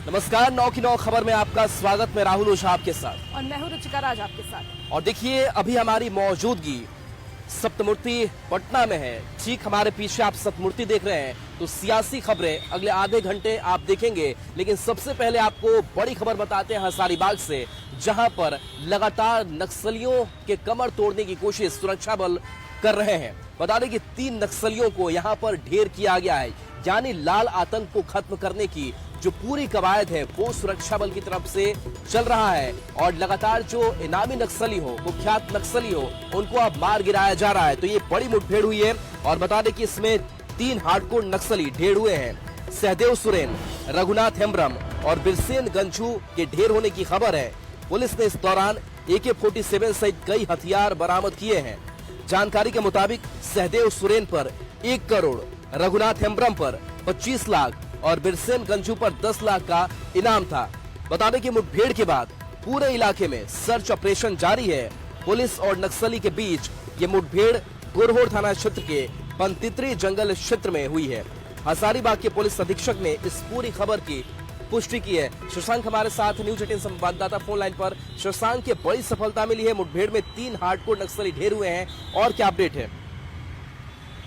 नमस्कार, 9 की 9 खबर में आपका स्वागत। मैं राहुल ओझा आपके साथ और मैं हूं रुचिका राज आपके साथ। और देखिए, अभी हमारी मौजूदगी सप्तमूर्ति पटना में है। ठीक हमारे पीछे आप सप्तमूर्ति देख रहे हैं। तो सियासी खबरें अगले आधे घंटे आप देखेंगे, लेकिन सबसे पहले आपको बड़ी खबर बताते हैं हजारीबाग से, जहां पर लगातार नक्सलियों के कमर तोड़ने की कोशिश सुरक्षा बल कर रहे हैं। बता दें कि 3 नक्सलियों को यहां पर ढेर किया गया है, यानी लाल आतंक को खत्म करने की जो पूरी कवायद है वो सुरक्षा बल की तरफ से चल रहा है। और लगातार जो इनामी नक्सली हो, कुख्यात नक्सली हो, उनको अब मार गिराया जा रहा है। तो ये बड़ी मुठभेड़ हुई है और बता दें कि इसमें 3 हार्डकोर नक्सली ढेर हुए हैं। सहदेव सुरेन, रघुनाथ हेम्ब्रम और बिरसेन गंजू के ढेर होने की खबर है। पुलिस ने इस दौरान AK-47 सहित कई हथियार बरामद किए हैं। जानकारी के मुताबिक सहदेव सुरेन पर 1 करोड़, रघुनाथ हेम्ब्रम पर 25 लाख और बिरसेन गंजू पर 10 लाख का इनाम था। बता दें कि मुठभेड़ के बाद पूरे इलाके में सर्च ऑपरेशन जारी है। पुलिस और नक्सली के बीच ये मुठभेड़ गोरहोर थाना क्षेत्र के पंतित्री जंगल क्षेत्र में हुई है। हजारीबाग के पुलिस अधीक्षक ने इस पूरी खबर की पुष्टि की है। शशांक हमारे साथ न्यूज 18 संवाददाता फोन लाइन पर। शशांक, के बड़ी सफलता मिली है, मुठभेड़ में 3 हार्डकोर नक्सली ढेर हुए हैं, और क्या अपडेट है?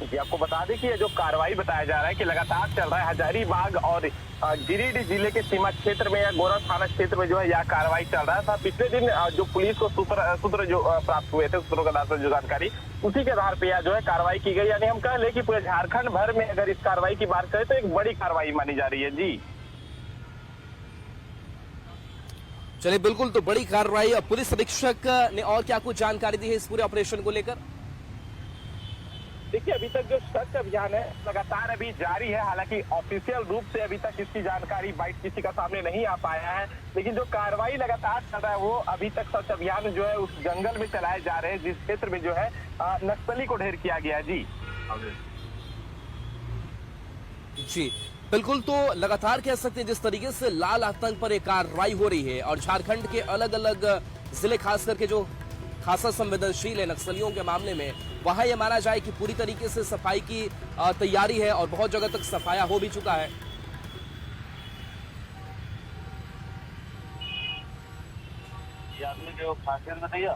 जी, आपको बता दें कि ये जो कार्रवाई बताया जा रहा है कि लगातार चल रहा है हजारीबाग और गिरिडीह जिले के सीमा क्षेत्र में या गोरा थाना क्षेत्र में जो है यह कार्रवाई चल रहा था। पिछले दिन जो पुलिस को सूत्र जो प्राप्त हुए थे, सूत्रों के आधार पर जो जानकारी, उसी के आधार पर यह जो है कार्रवाई की गई। यानी हम कह लें कि पूरे झारखंड भर में अगर इस कार्रवाई की बात करें तो एक बड़ी कार्रवाई मानी जा रही है। जी चलिए, बिल्कुल, तो बड़ी कार्रवाई। पुलिस अधीक्षक ने और क्या कुछ जानकारी दी है इस पूरे ऑपरेशन को लेकर? देखिए, अभी तक जो सर्च अभियान है लगातार अभी जारी है। हालांकि ऑफिशियल रूप से अभी तक इसकी जानकारी बाइट किसी का सामने नहीं आ पाया है, लेकिन जो कार्रवाई लगातार चल रहा है वो अभी तक सर्च अभियान जो है उस जंगल में चलाए जा रहे हैं जिस क्षेत्र में जो है नक्सली को ढेर किया गया है। जी बिल्कुल, तो लगातार कह सकते हैं जिस तरीके से लाल आतंक पर एक कार्रवाई हो रही है और झारखंड के अलग अलग जिले खास करके जो खासा संवेदनशील है नक्सलियों के मामले में, वहां यह माना जाए कि पूरी तरीके से सफाई की तैयारी है और बहुत जगह तक सफाया हो भी चुका है। ये आदमी जो खासियत बताइए।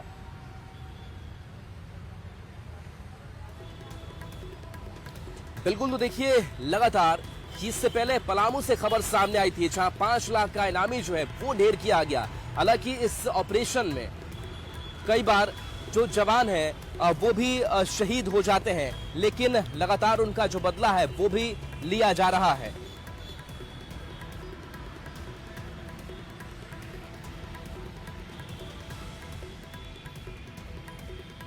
बिल्कुल, तो देखिए, लगातार इससे पहले पलामू से खबर सामने आई थी, जहां 5 लाख का इनामी जो है वो ढेर किया गया। हालांकि इस ऑपरेशन में कई बार जो जवान है वो भी शहीद हो जाते हैं, लेकिन लगातार उनका जो बदला है वो भी लिया जा रहा है।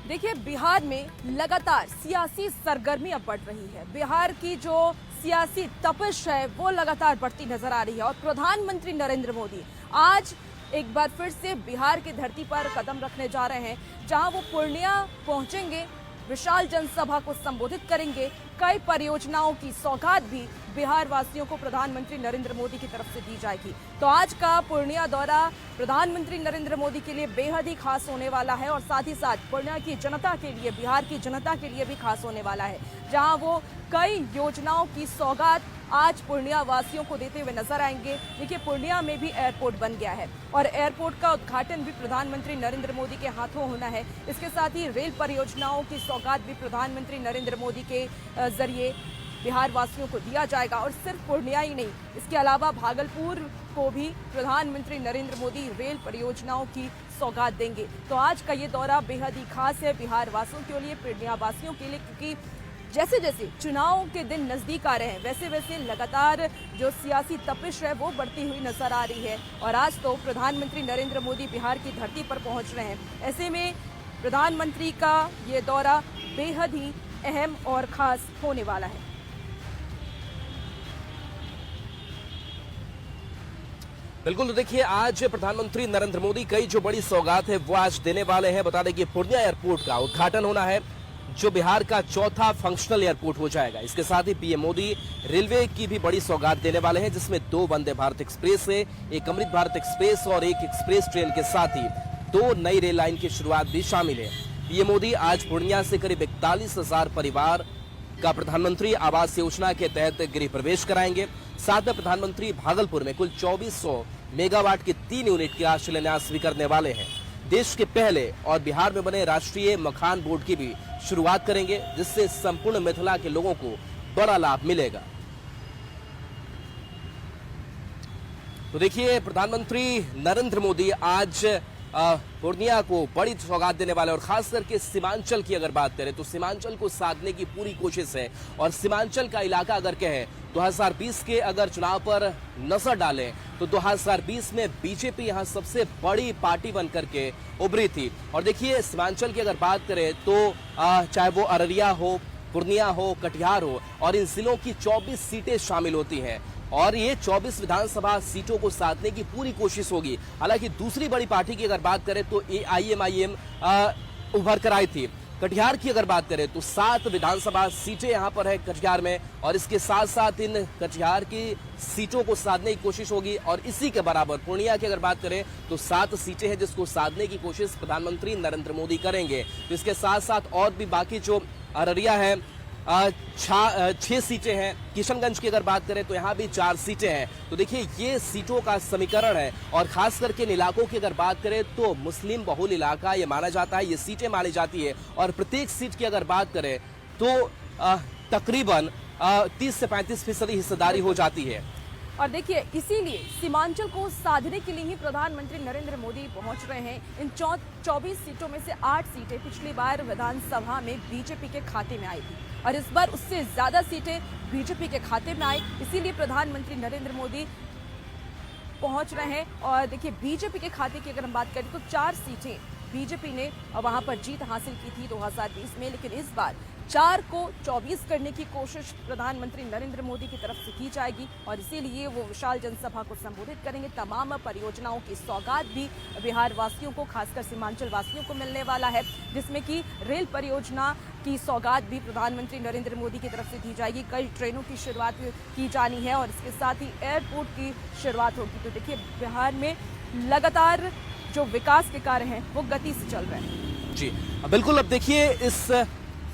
देखिए, बिहार में लगातार सियासी सरगर्मी अब बढ़ रही है। बिहार की जो सियासी तपिश है वो लगातार बढ़ती नजर आ रही है और प्रधानमंत्री नरेंद्र मोदी आज एक बार फिर से बिहार की धरती पर कदम रखने जा रहे हैं, जहां वो पूर्णिया पहुंचेंगे, विशाल जनसभा को संबोधित करेंगे। कई परियोजनाओं की सौगात भी बिहार वासियों को प्रधानमंत्री नरेंद्र मोदी की तरफ से दी जाएगी। तो आज का पूर्णिया दौरा प्रधानमंत्री नरेंद्र मोदी के लिए बेहद ही खास होने वाला है और साथ ही साथ पूर्णिया की जनता के लिए, बिहार की जनता के लिए भी खास होने वाला है, जहां वो कई योजनाओं की सौगात आज पूर्णिया वासियों को देते हुए नजर आएंगे। देखिए, पूर्णिया में भी एयरपोर्ट बन गया है और एयरपोर्ट का उद्घाटन भी प्रधानमंत्री नरेंद्र मोदी के हाथों होना है। इसके साथ ही रेल परियोजनाओं की सौगात भी प्रधानमंत्री नरेंद्र मोदी के जरिए बिहार वासियों को दिया जाएगा। और सिर्फ पूर्णिया ही नहीं, इसके अलावा भागलपुर को भी प्रधानमंत्री नरेंद्र मोदी रेल परियोजनाओं की सौगात देंगे। तो आज का ये दौरा बेहद ही खास है बिहार वासियों के लिए, पूर्णिया वासियों के लिए, क्योंकि जैसे जैसे चुनाव के दिन नजदीक आ रहे हैं वैसे वैसे लगातार जो सियासी तपिश है वो बढ़ती हुई नजर आ रही है। और आज तो प्रधानमंत्री नरेंद्र मोदी बिहार की धरती पर पहुंच रहे हैं। ऐसे में प्रधानमंत्री का ये दौरा बेहद ही अहम और खास होने वाला है। बिल्कुल, तो देखिए, आज प्रधानमंत्री नरेंद्र मोदी कई जो बड़ी सौगात है वो आज देने वाले हैं। बता दें कि पूर्णिया एयरपोर्ट का उद्घाटन होना है, जो बिहार का चौथा फंक्शनल एयरपोर्ट हो जाएगा। इसके साथ ही पीएम मोदी रेलवे की भी बड़ी सौगात देने वाले हैं, जिसमें 2 वंदे भारत एक्सप्रेस है, एक अमृत भारत एक्सप्रेस और एक एक्सप्रेस ट्रेन के साथ ही 2 नई रेल लाइन की शुरुआत भी शामिल है। पीएम मोदी आज पूर्णिया से करीब 41,000 परिवार का प्रधानमंत्री आवास योजना के तहत गृह प्रवेश कराएंगे। साथ में प्रधानमंत्री भागलपुर में कुल 2400 मेगावाट की 3 यूनिट का शिलान्यास भी करने वाले हैं। देश के पहले और बिहार में बने राष्ट्रीय मखान बोर्ड की भी शुरुआत करेंगे, जिससे संपूर्ण मिथिला के लोगों को बड़ा लाभ मिलेगा। तो देखिए, प्रधानमंत्री नरेंद्र मोदी आज पूर्णिया को बड़ी सौगात देने वाले, और खास करके सीमांचल की अगर बात करें तो सीमांचल को साधने की पूरी कोशिश है। और सीमांचल का इलाका अगर कहें 2020 के अगर चुनाव पर नजर डालें तो 2020 में बीजेपी यहां सबसे बड़ी पार्टी बनकर के उभरी थी। और देखिए, सीमांचल की अगर बात करें तो चाहे वो अररिया हो, पूर्णिया हो, कटिहार हो, और इन जिलों की 24 सीटें शामिल होती हैं। और ये 24 विधानसभा सीटों को साधने की पूरी कोशिश होगी। हालांकि दूसरी बड़ी पार्टी की अगर बात करें तो AIMIM उभर कर आई थी। कटिहार की अगर बात करें तो 7 विधानसभा सीटें यहां पर है कटिहार में, और इसके साथ साथ इन कटिहार की सीटों को साधने की कोशिश होगी। और इसी के बराबर पूर्णिया की अगर बात करें तो 7 सीटें हैं जिसको साधने की कोशिश प्रधानमंत्री नरेंद्र मोदी करेंगे। तो इसके साथ साथ और भी बाकी जो अररिया है 6 सीटें हैं। किशनगंज की अगर बात करें तो यहाँ भी 4 सीटें हैं। तो देखिए, ये सीटों का समीकरण है। और खास करके इन इलाकों की अगर बात करें तो मुस्लिम बहुल इलाका ये माना जाता है, ये सीटें मानी जाती है। और प्रत्येक सीट की अगर बात करें तो तकरीबन 30 से 35% हिस्सेदारी हो जाती है। और देखिए, इसीलिए सीमांचल को साधने के लिए ही प्रधानमंत्री नरेंद्र मोदी पहुंच रहे हैं। इन 24 सीटों में से 8 सीटें पिछली बार विधानसभा में बीजेपी के खाते में आई थी, और इस बार उससे ज्यादा सीटें बीजेपी के खाते में आई। इसीलिए प्रधानमंत्री नरेंद्र मोदी पहुंच रहे हैं। और देखिए, बीजेपी के खाते की अगर हम बात करें तो 4 सीटें बीजेपी ने वहां पर जीत हासिल की थी 2020 में, लेकिन इस बार 4 को 24 करने की कोशिश प्रधानमंत्री नरेंद्र मोदी की तरफ से की जाएगी। और इसीलिए वो विशाल जनसभा को संबोधित करेंगे। तमाम परियोजनाओं की सौगात भी बिहार वासियों को, खासकर सीमांचल वासियों को मिलने वाला है, जिसमें कि रेल परियोजना की सौगात भी प्रधानमंत्री नरेंद्र मोदी की तरफ से दी जाएगी। कई ट्रेनों की शुरुआत की जानी है, और इसके साथ ही एयरपोर्ट की शुरुआत होगी। तो देखिए, बिहार में लगातार जो विकास के कार्य हैं वो गति से चल रहे हैं। जी बिल्कुल। अब देखिए, इस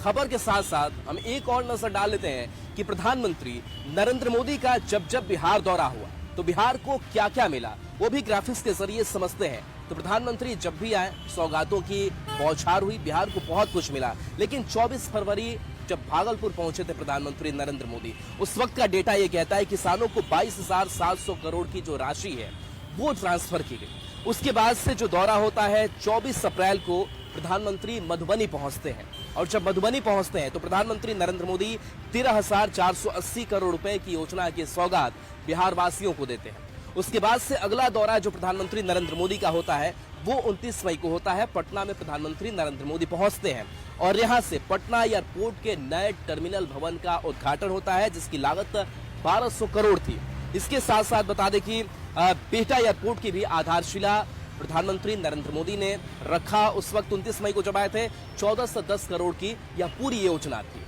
खबर के साथ साथ हम एक और नजर डाल लेते हैं कि प्रधानमंत्री नरेंद्र मोदी का जब जब बिहार दौरा हुआ तो बिहार को क्या क्या मिला, वो भी ग्राफिक्स के जरिए समझते हैं। तो प्रधानमंत्री जब भी आए, सौगातों की बौछार हुई, बिहार को बहुत कुछ मिला। लेकिन 24 फरवरी जब भागलपुर पहुंचे थे प्रधानमंत्री नरेंद्र मोदी, उस वक्त का डेटा ये कहता है किसानों को 22,700 करोड़ की जो राशि है वो ट्रांसफर की गई। उसके बाद से जो दौरा होता है, 24 अप्रैल को प्रधानमंत्री मधुबनी पहुंचते हैं। और जब मधुबनी पहुंचते हैं तो प्रधानमंत्री नरेंद्र मोदी 13,480 करोड़ रुपए की योजना की सौगात बिहार वासियों को देते हैं। उसके बाद से अगला दौरा जो प्रधानमंत्री नरेंद्र मोदी का होता है वो 29 मई को होता है। पटना में प्रधानमंत्री नरेंद्र मोदी पहुंचते हैं, और यहां से पटना एयरपोर्ट के नए टर्मिनल भवन का उद्घाटन होता है, जिसकी लागत 1200 करोड़ थी। इसके साथ साथ बता दें कि बिहटा एयरपोर्ट की भी आधारशिला प्रधानमंत्री नरेंद्र मोदी ने रखा। उस वक्त 29 मई को जब आए थे 1410 करोड़ की यह पूरी योजना थी।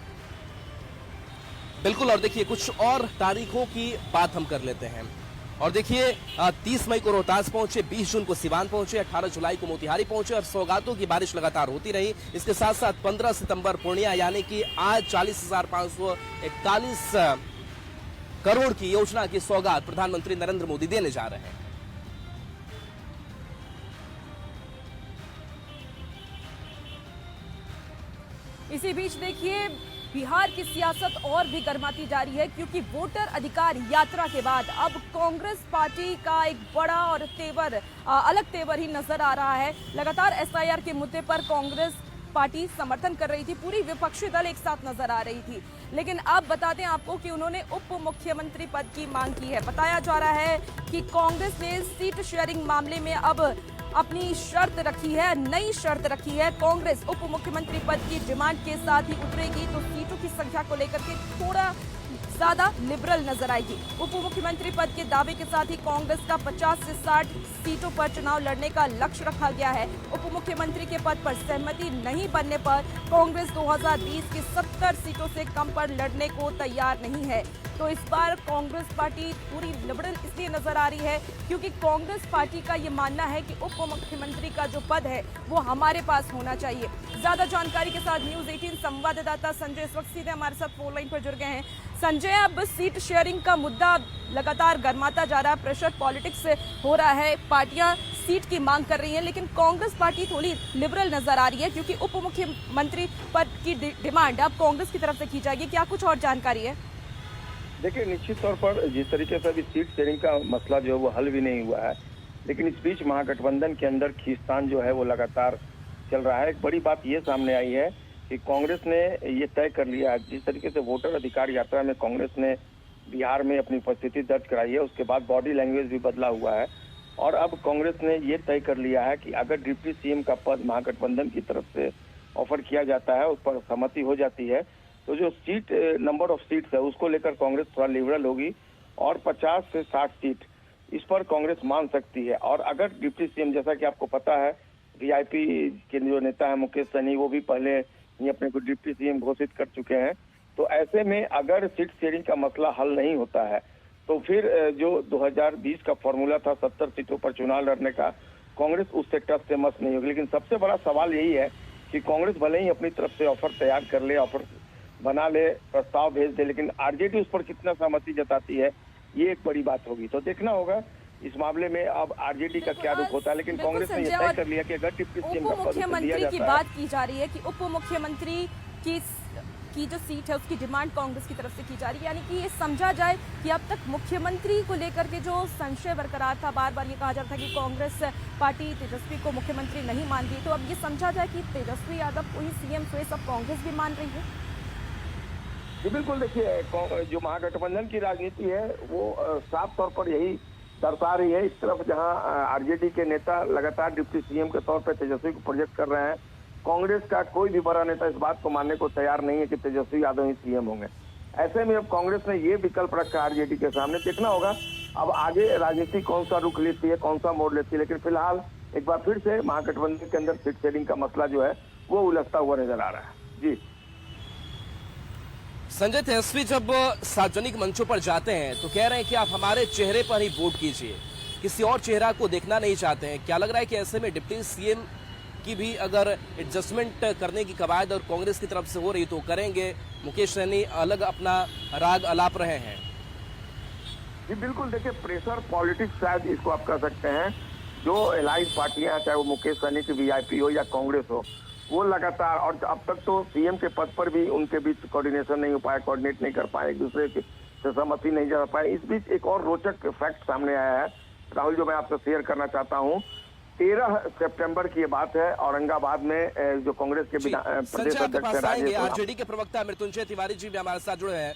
बिल्कुल। और देखिए, कुछ और तारीखों की बात हम कर लेते हैं। और देखिए, 30 मई को रोहतास पहुंचे, 20 जून को सिवान पहुंचे, 18 जुलाई को मोतिहारी पहुंचे, और सौगातों की बारिश लगातार होती रही। इसके साथ साथ 15 सितंबर पूर्णिया, यानी कि आज 40,541 करोड़ की योजना की सौगात प्रधानमंत्री नरेंद्र मोदी देने जा रहे हैं। इसी बीच देखिए, बिहार की सियासत और भी गर्माती जा रही है, क्योंकि वोटर अधिकार यात्रा के बाद अब कांग्रेस पार्टी का एक बड़ा और अलग तेवर ही नजर आ रहा है। लगातार SIR के मुद्दे पर कांग्रेस पार्टी समर्थन कर रही थी, पूरी विपक्षी दल एक साथ नजर आ रही थी। लेकिन अब बता दें आपको कि उन्होंने उप मुख्यमंत्री पद की मांग की है। बताया जा रहा है कि कांग्रेस ने सीट शेयरिंग मामले में अब अपनी शर्त रखी है, नई शर्त रखी है। कांग्रेस उप मुख्यमंत्री पद की डिमांड के साथ ही उतरेगी तो सीटों की संख्या को लेकर के थोड़ा ज्यादा लिबरल नजर आएगी। उप मुख्यमंत्री पद के दावे के साथ ही कांग्रेस का 50 से 60 सीटों पर चुनाव लड़ने का लक्ष्य रखा गया है। उप मुख्यमंत्री के पद पर सहमति नहीं बनने पर कांग्रेस 2020 की 70 सीटों से कम पर लड़ने को तैयार नहीं है। तो इस बार कांग्रेस पार्टी पूरी लिबरल इसलिए नजर आ रही है क्योंकि कांग्रेस पार्टी का ये मानना है कि उप मुख्यमंत्री का जो पद है वो हमारे पास होना चाहिए। ज्यादा जानकारी के साथ न्यूज़ 18 संवाददाता संजय इस वक्त सीधे हमारे साथ फोन लाइन पर जुड़ गए हैं। संजय, अब सीट शेयरिंग का मुद्दा लगातार गर्माता जा रहा है, प्रेशर पॉलिटिक्स हो रहा है, पार्टियां सीट की मांग कर रही हैं, लेकिन कांग्रेस पार्टी थोड़ी लिबरल नजर आ रही है क्योंकि उप मुख्यमंत्री पद की डिमांड अब कांग्रेस की तरफ से की जाएगी। क्या कुछ और जानकारी है? देखिए, निश्चित तौर पर जिस तरीके से अभी सीट शेयरिंग का मसला जो है वो हल भी नहीं हुआ है, लेकिन इस बीच महागठबंधन के अंदर खींचतान जो है वो लगातार चल रहा है। एक बड़ी बात ये सामने आई है कि कांग्रेस ने ये तय कर लिया है, जिस तरीके से वोटर अधिकार यात्रा में कांग्रेस ने बिहार में अपनी उपस्थिति दर्ज कराई है, उसके बाद बॉडी लैंग्वेज भी बदला हुआ है और अब कांग्रेस ने ये तय कर लिया है कि अगर डिप्टी सीएम का पद महागठबंधन की तरफ से ऑफर किया जाता है, उस पर सहमति हो जाती है, तो जो सीट नंबर ऑफ सीट्स है उसको लेकर कांग्रेस थोड़ा लिबरल होगी और 50 से 60 सीट इस पर कांग्रेस मान सकती है। और अगर डिप्टी सीएम, जैसा कि आपको पता है, वीआईपी के जो नेता है मुकेश सहनी, वो भी पहले ही अपने को डिप्टी सीएम घोषित कर चुके हैं, तो ऐसे में अगर सीट शेयरिंग का मसला हल नहीं होता है तो फिर जो 2020 का फॉर्मूला था 70 सीटों पर चुनाव लड़ने का, कांग्रेस उससे टस से मस नहीं होगी। लेकिन सबसे बड़ा सवाल यही है कि कांग्रेस भले ही अपनी तरफ से ऑफर तैयार कर ले, ऑफर बना ले, प्रस्ताव भेज दे, लेकिन आरजेडी उस पर कितना सहमति जताती है, ये एक बड़ी बात होगी। तो देखना होगा इस मामले में अब आरजेडी का क्या रुख होता है। लेकिन कांग्रेस ने यह तय कर लिया कि अगर डिप्टी सीएम का पद दिया मुख्यमंत्री की जाता बात की जा रही है कि उप मुख्यमंत्री की जो सीट है उसकी डिमांड कांग्रेस की तरफ से की जा रही है, यानी कि ये समझा जाए कि अब तक मुख्यमंत्री को लेकर के जो संशय बरकरार था, बार बार ये कहा जाता था कि कांग्रेस पार्टी तेजस्वी को मुख्यमंत्री नहीं मान रही, तो अब ये समझा जाए कि तेजस्वी यादव को ही सीएम चॉइस अब कांग्रेस भी मान रही है। जी बिल्कुल, देखिए जो महागठबंधन की राजनीति है वो साफ तौर पर यही दर्शा रही है। इस तरफ जहां आरजेडी के नेता लगातार डिप्टी सीएम के तौर पर तेजस्वी को प्रोजेक्ट कर रहे हैं, कांग्रेस का कोई भी बड़ा नेता इस बात को मानने को तैयार नहीं है कि तेजस्वी यादव ही सीएम होंगे। ऐसे में अब कांग्रेस ने ये विकल्प रखा आरजेडी के सामने। देखना होगा अब आगे राजनीति कौन सा रुख लेती है, कौन सा मोड़ लेती है, लेकिन फिलहाल एक बार फिर से महागठबंधन के अंदर सीट शेयरिंग का मसला जो है वो उलझता हुआ नजर आ रहा है। जी संजय, तेजस्वी जब सार्वजनिक मंचों पर जाते हैं तो कह रहे हैं कि आप हमारे चेहरे पर ही वोट कीजिए, किसी और चेहरा को देखना नहीं चाहते हैं। क्या लग रहा है कि ऐसे में डिप्टी सीएम की भी अगर एडजस्टमेंट करने की कवायद और कांग्रेस की तरफ से हो रही तो करेंगे? मुकेश सहनी अलग अपना राग अलाप रहे हैं। जी बिल्कुल, देखिए प्रेशर पॉलिटिक्स शायद इसको आप कह सकते हैं। जो एलाइज पार्टियां, चाहे वो मुकेश सहनी की वीआईपी हो या कांग्रेस हो, वो लगातार, और अब तक तो सीएम के पद पर भी उनके बीच कोऑर्डिनेशन नहीं हो पाया, कोऑर्डिनेट नहीं कर पाए, एक दूसरे से सहमति नहीं जता पाए। इस बीच एक और रोचक फैक्ट सामने आया है राहुल, जो मैं आपसे शेयर करना चाहता हूँ। 13 सितंबर की ये बात है, औरंगाबाद में जो कांग्रेस के प्रदेश अध्यक्ष आरजेडी के प्रवक्ता मृत्युंजय तिवारी जी भी हमारे साथ जुड़े हैं।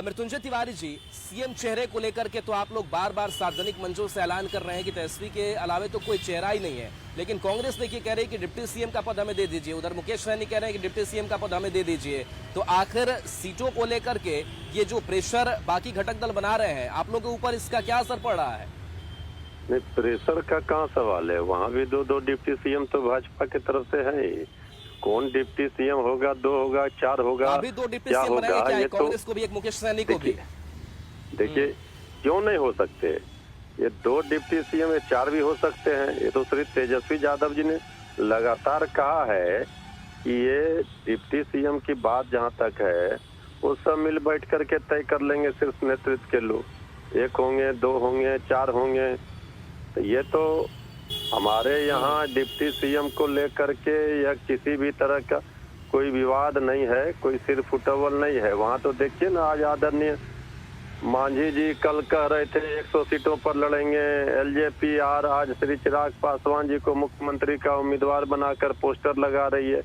मृत्युंजय तिवारी जी, सीएम चेहरे को लेकर के तो आप लोग बार बार सार्वजनिक मंचों से ऐलान कर रहे हैं कि तेजस्वी के अलावे तो कोई चेहरा ही नहीं है, लेकिन कांग्रेस देखिए कह रही है कि डिप्टी सीएम का पद हमें दे दीजिए, उधर मुकेश सहनी कह रहे हैं कि डिप्टी सीएम का पद हमें दे दीजिए। तो आखिर सीटों को लेकर के ये जो प्रेशर बाकी घटक दल बना रहे हैं, आप लोगों के ऊपर इसका क्या असर पड़ रहा है? नहीं, प्रेशर का कहाँ सवाल है, वहाँ भी दो डिप्टी सीएम तो भाजपा की तरफ से है ही। कौन डिप्टी सीएम होगा, 2 होगा, 4 होगा, अभी 2 डिप्टी सीएम बनाएंगे क्या है? कांग्रेस को भी एक, मुकेश सहनी को भी। देखिए क्यों नहीं हो सकते, ये 2 डिप्टी सीएम, ये 4 भी हो सकते हैं। ये तो श्री तेजस्वी यादव जी ने लगातार कहा है कि ये डिप्टी सीएम की बात जहाँ तक है वो सब मिल बैठ करके तय कर लेंगे, सिर्फ नेतृत्व के लोग, 1 होंगे, 2 होंगे, 4 होंगे। तो ये तो हमारे यहाँ डिप्टी सीएम को लेकर के या किसी भी तरह का कोई विवाद नहीं है, कोई सिर फुटबॉल नहीं है। वहाँ तो देखिए ना, आज आदरणीय मांझी जी कल कह रहे थे 100 सीटों पर लड़ेंगे, एलजेपी आज श्री चिराग पासवान जी को मुख्यमंत्री का उम्मीदवार बनाकर पोस्टर लगा रही है।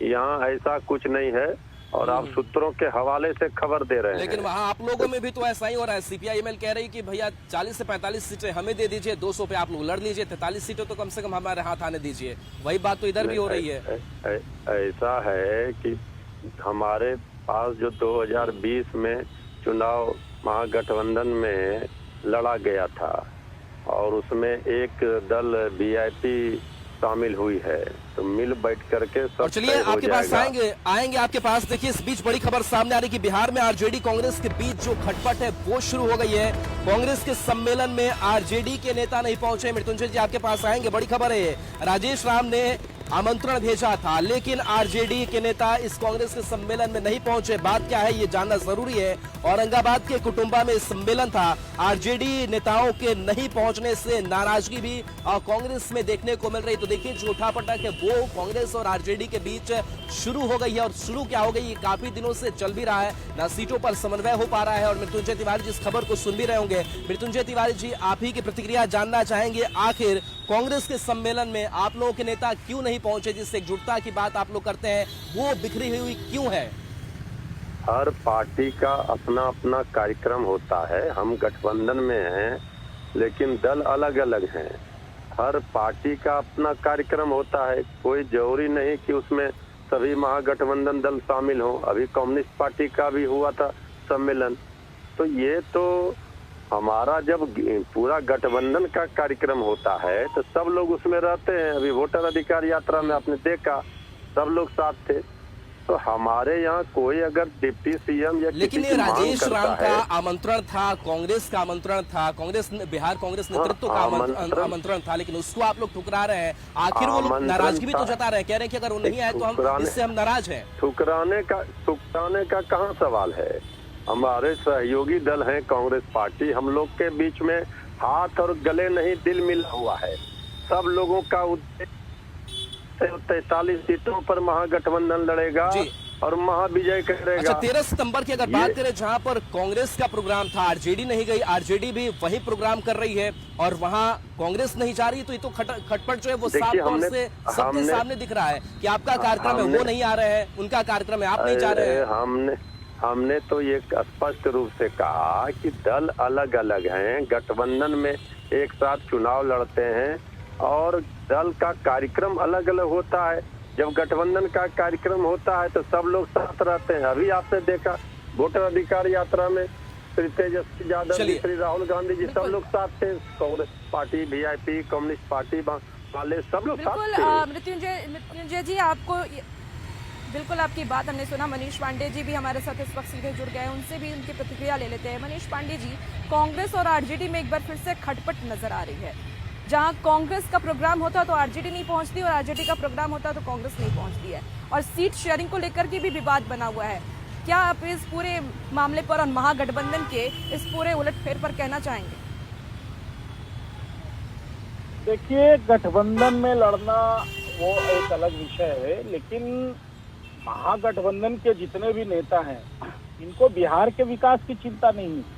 यहाँ ऐसा कुछ नहीं है और आप सूत्रों के हवाले से खबर दे रहे हैं। लेकिन वहाँ आप लोगों में भी तो ऐसा ही हो रहा है। सीपीआईएमएल कह रही कि भैया 40 से 45 सीटें हमें दे दीजिए, 200 पे आप लोग लड़ लीजिए, 43 सीटें तो कम से कम हमारे हाथ आने दीजिए। वही बात तो इधर भी हो रही है। ऐसा है कि हमारे पास जो 2020 में चुनाव महागठबंधन में लड़ा गया था और उसमें एक दल वीआईपी शामिल हुई है, तो मिल बैठ करके सब और चलिए तय हो आपके पास जाएगा। आएंगे आपके पास। देखिए इस बीच बड़ी खबर सामने आ रही कि बिहार में आरजेडी कांग्रेस के बीच जो खटपट है वो शुरू हो गई है। कांग्रेस के सम्मेलन में आरजेडी के नेता नहीं पहुंचे। मृत्युंजय जी आपके पास आएंगे, बड़ी खबर है। राजेश राम ने आमंत्रण भेजा था लेकिन आरजेडी के नेता इस कांग्रेस के सम्मेलन में नहीं पहुंचे। बात क्या है ये जानना जरूरी है। औरंगाबाद के कुटुंबा में सम्मेलन था, आरजेडी नेताओं के नहीं पहुंचने से नाराजगी भी कांग्रेस में देखने को मिल रही। तो देखिए जो उठापटक है वो कांग्रेस और आरजेडी के बीच शुरू हो गई है। और शुरू क्या हो गई ये काफी दिनों से चल भी रहा है, ना सीटों पर समन्वय हो पा रहा है। और मृत्युंजय तिवारी जी इस खबर को सुन भी रहे होंगे। मृत्युंजय तिवारी जी आप ही की प्रतिक्रिया जानना चाहेंगे, आखिर कांग्रेस के सम्मेलन में आप लोगों के नेता क्यों नहीं पहुंचे? जिससे एकजुटता की बात आप लोग करते हैं वो बिखरी हुई क्यों है? हर पार्टी का अपना अपना कार्यक्रम होता है। हम गठबंधन में हैं लेकिन दल अलग अलग हैं। हर पार्टी का अपना कार्यक्रम होता है, कोई जरूरी नहीं कि उसमें सभी महागठबंधन दल शामिल हों। अभी कम्युनिस्ट पार्टी का भी हुआ था सम्मेलन। तो ये तो हमारा जब पूरा गठबंधन का कार्यक्रम होता है तो सब लोग उसमें रहते हैं। अभी वोटर अधिकार यात्रा में आपने देखा सब लोग साथ थे। तो हमारे यहाँ कोई अगर डिप्टी सीएम या लेकिन ये राजेश राम का आमंत्रण था, कांग्रेस का आमंत्रण था, बिहार कांग्रेस नेतृत्व का आमंत्रण था, लेकिन उसको आप लोग ठुकरा रहे हैं। आखिर वो लोग नाराजगी भी तो जता रहे हैं, कह रहे हैं कि अगर वो नहीं आए तो हम इससे हम नाराज हैं। ठुकराने का कहाँ सवाल है? हमारे सहयोगी दल हैं कांग्रेस पार्टी, हम लोग के बीच में हाथ और गले नहीं दिल मिला हुआ है। सब लोगों का उद्देश्य 43 सीटों पर महागठबंधन लड़ेगा और महाविजय करेगा। अच्छा 13 सितंबर की अगर बात करें जहां पर कांग्रेस का प्रोग्राम था, आरजेडी नहीं गई, आरजेडी भी वही प्रोग्राम कर रही है और वहां कांग्रेस नहीं जा रही, तो ये तो खटपट जो है वो साफ तौर से सबके सामने दिख रहा है कि आपका कार्यक्रम है वो नहीं आ रहे हैं, उनका कार्यक्रम है आप नहीं जा रहे हैं। हमने तो ये स्पष्ट रूप से कहा कि दल अलग अलग हैं, गठबंधन में एक साथ चुनाव लड़ते हैं और दल का कार्यक्रम अलग अलग होता है। जब गठबंधन का कार्यक्रम होता है तो सब लोग साथ रहते हैं। अभी आपने देखा वोटर अधिकार यात्रा में श्री तेजस्वी यादव जी, श्री राहुल गांधी जी सब लोग साथ थे। Congress party, VIP, communist party वाले सब लोग साथ थे। मृत्युंजय जी आपको बिल्कुल आपकी बात हमने सुना। मनीष पांडे जी भी हमारे साथ इस वक्त सीधे जुड़ गए हैं, उनसे भी उनकी प्रतिक्रिया ले लेते हैं। मनीष पांडे जी, कांग्रेस और आरजेडी में एक बार फिर से खटपट नजर आ रही है। जहां कांग्रेस का प्रोग्राम होता तो आरजेडी नहीं पहुंचती और आरजेडी का प्रोग्राम होता तो कांग्रेस नहीं पहुंचती है। और सीट शेयरिंग को लेकर के भी विवाद बना हुआ है। क्या आप इस पूरे मामले पर और महागठबंधन के इस पूरे उलटफेर पर कहना चाहेंगे? देखिए, गठबंधन में लड़ना वो एक अलग विषय है, लेकिन महागठबंधन के जितने भी नेता हैं इनको बिहार के विकास की चिंता नहीं है।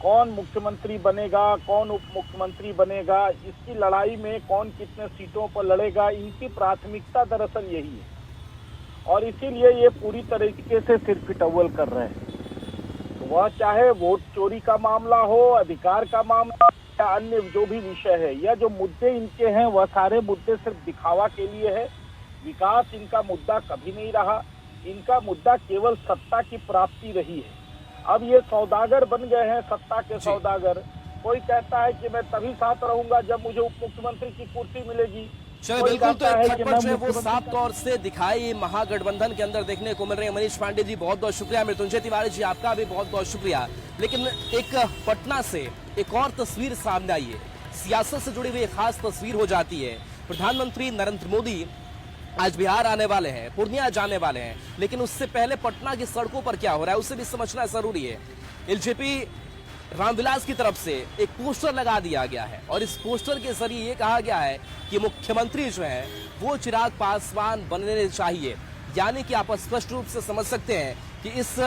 कौन मुख्यमंत्री बनेगा, कौन उप मुख्यमंत्री बनेगा, इसकी लड़ाई में कौन कितने सीटों पर लड़ेगा, इनकी प्राथमिकता दरअसल यही है। और इसीलिए ये पूरी तरीके से सिर पिटौल कर रहे हैं। तो वह चाहे वोट चोरी का मामला हो, अधिकार का मामला या अन्य जो भी विषय है, या जो मुद्दे इनके हैं वह सारे मुद्दे सिर्फ दिखावा के लिए है। विकास इनका मुद्दा कभी नहीं रहा। इनका मुद्दा केवल सत्ता की प्राप्ति रही है। अब ये सौदागर बन गए हैं, सत्ता के सौदागर। कोई कहता है कि मैं तभी साथ रहूंगा जब मुझे उप मुख्यमंत्री की कुर्सी मिलेगी। चलो बिल्कुल, तो एक खटपट है वो साफ तौर से दिखाई महागठबंधन के अंदर देखने को मिल रही है। मनीष पांडे जी बहुत बहुत शुक्रिया। मृत्युंजय तिवारी जी आपका भी बहुत बहुत शुक्रिया। लेकिन एक पटना से एक और तस्वीर सामने आई है, सियासत से जुड़ी हुई एक खास तस्वीर हो जाती है। प्रधानमंत्री नरेंद्र मोदी आज बिहार आने वाले हैं, पूर्णिया जाने वाले हैं, लेकिन उससे पहले पटना की सड़कों पर क्या हो रहा है उसे भी समझना जरूरी है। एलजेपी रामविलास की तरफ से एक पोस्टर लगा दिया गया है और इस पोस्टर के जरिए ये कहा गया है कि मुख्यमंत्री जो है वो चिराग पासवान बनने चाहिए। यानी कि आप स्पष्ट रूप से समझ सकते हैं कि इस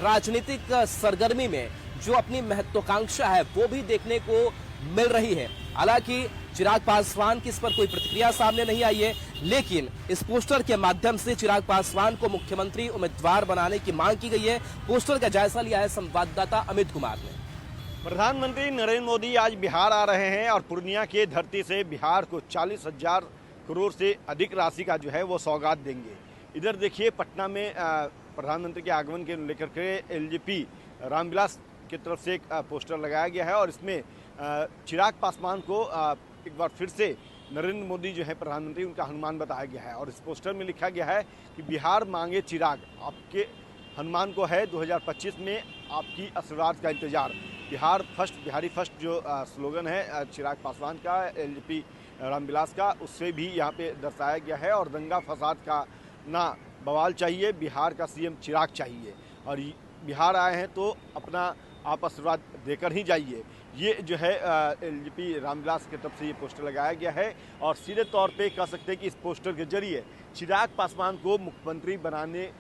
राजनीतिक सरगर्मी में जो अपनी महत्वाकांक्षा है वो भी देखने को मिल रही है। हालांकि चिराग पासवान की इस पर कोई प्रतिक्रिया सामने नहीं आई है, लेकिन इस पोस्टर के माध्यम से चिराग पासवान को मुख्यमंत्री उम्मीदवार बनाने की मांग की गई है। पोस्टर का जायजा लिया है संवाददाता अमित कुमार ने। प्रधानमंत्री नरेंद्र मोदी आज बिहार आ रहे हैं और पूर्णिया की धरती से बिहार को 40,000 करोड़ से अधिक राशि का जो है वो सौगात देंगे। इधर देखिए पटना में प्रधानमंत्री के आगमन के लेकर के एलजेपी रामविलास की तरफ से एक पोस्टर लगाया गया है और इसमें चिराग पासवान को एक बार फिर से नरेंद्र मोदी जो है प्रधानमंत्री, उनका हनुमान बताया गया है। और इस पोस्टर में लिखा गया है कि बिहार मांगे चिराग, आपके हनुमान को है 2025 में आपकी आशीर्वाद का इंतजार। बिहार फर्स्ट, बिहारी फर्स्ट जो स्लोगन है चिराग पासवान का, एलजेपी रामविलास का, उससे भी यहाँ पे दर्शाया गया है। और दंगा फसाद का ना बवाल चाहिए, बिहार का सीएम चिराग चाहिए। और बिहार आए हैं तो अपना आप आशीर्वाद देकर ही जाइए। ये जो है एलजेपी रामविलास की तरफ से ये पोस्टर लगाया गया है। और सीधे तौर पे कह सकते हैं कि इस पोस्टर के जरिए चिराग पासवान को मुख्यमंत्री बनाने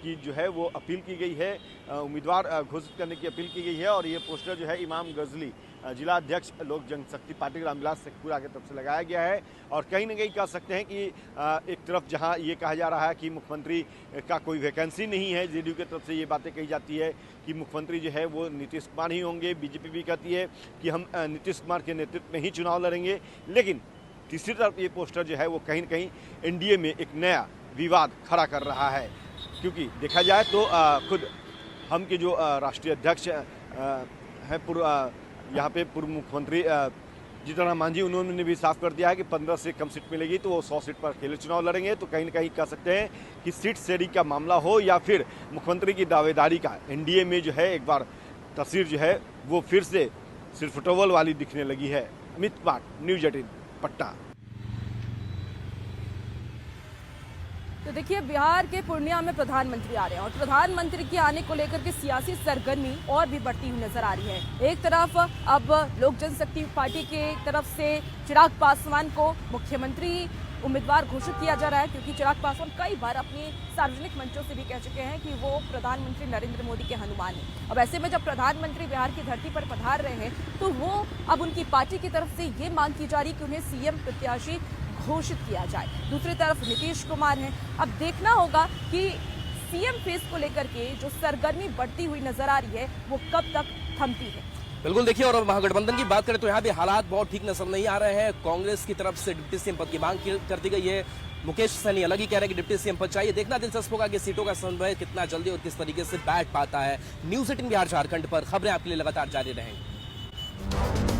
की जो है वो अपील की गई है, उम्मीदवार घोषित करने की अपील की गई है। और ये पोस्टर जो है इमाम गजली जिला अध्यक्ष लोक जनशक्ति पार्टी रामविलास शेखपुरा की तरफ से लगाया गया है। और कहीं ना कहीं कह सकते हैं कि एक तरफ जहां ये कहा जा रहा है कि मुख्यमंत्री का कोई वैकेंसी नहीं है, जेडीयू की तरफ से ये बातें कही जाती है कि मुख्यमंत्री जो है वो नीतीश कुमार ही होंगे। बीजेपी भी कहती है कि हम नीतीश कुमार के नेतृत्व में ही चुनाव लड़ेंगे। लेकिन तीसरी तरफ ये पोस्टर जो है वो कहीं ना कहीं एनडीए में एक नया विवाद खड़ा कर रहा है। क्योंकि देखा जाए तो खुद हम के जो राष्ट्रीय अध्यक्ष हैं यहाँ पे पूर्व मुख्यमंत्री जीतन राम मांझी, उन्होंने भी साफ कर दिया है कि 15 से कम सीट मिलेगी तो वो 100 सीट पर अकेले चुनाव लड़ेंगे। तो कहीं ना कहीं कह सकते हैं कि सीट शेयरिंग का मामला हो या फिर मुख्यमंत्री की दावेदारी का, एनडीए में जो है एक बार तस्वीर जो है वो फिर से सिर्फ टोवल वाली दिखने लगी है। अमित कुमार, न्यूज 18 पटना। तो देखिए, बिहार के पूर्णिया में प्रधानमंत्री आ रहे हैं और प्रधानमंत्री के आने को लेकर के सियासी सरगर्मी और भी बढ़ती हुई नजर आ रही है। एक तरफ अब लोक जनशक्ति पार्टी के तरफ से चिराग पासवान को मुख्यमंत्री उम्मीदवार घोषित किया जा रहा है, क्योंकि चिराग पासवान कई बार अपनी सार्वजनिक मंचों से भी कह चुके हैं कि वो प्रधानमंत्री नरेंद्र मोदी के हनुमान हैं। अब ऐसे में जब प्रधानमंत्री बिहार की धरती पर पधार रहे हैं तो वो अब उनकी पार्टी की तरफ से ये मांग की जा रही कि उन्हें सीएम प्रत्याशी घोषित किया जाए। दूसरी तरफ नीतीश कुमार हैं। अब देखना होगा कि सीएम फेस को लेकर के जो सरगर्मी बढ़ती हुई नजर आ रही है वो कब तक थमती है। बिल्कुल, देखिए, और महागठबंधन की बात करें तो यहाँ भी हालात बहुत ठीक नजर नहीं आ रहे हैं। कांग्रेस की तरफ से डिप्टी सीएम पद की मांग कर दी गई है। मुकेश सहनी अलग ही कह रहे हैं कि डिप्टी सीएम पद चाहिए। देखना दिलचस्प होगा कि सीटों का समन्वय कितना जल्दी और किस तरीके से बैठ पाता है। न्यूज 18 बिहार झारखंड पर खबरें आपके लिए लगातार जारी रहेंगी।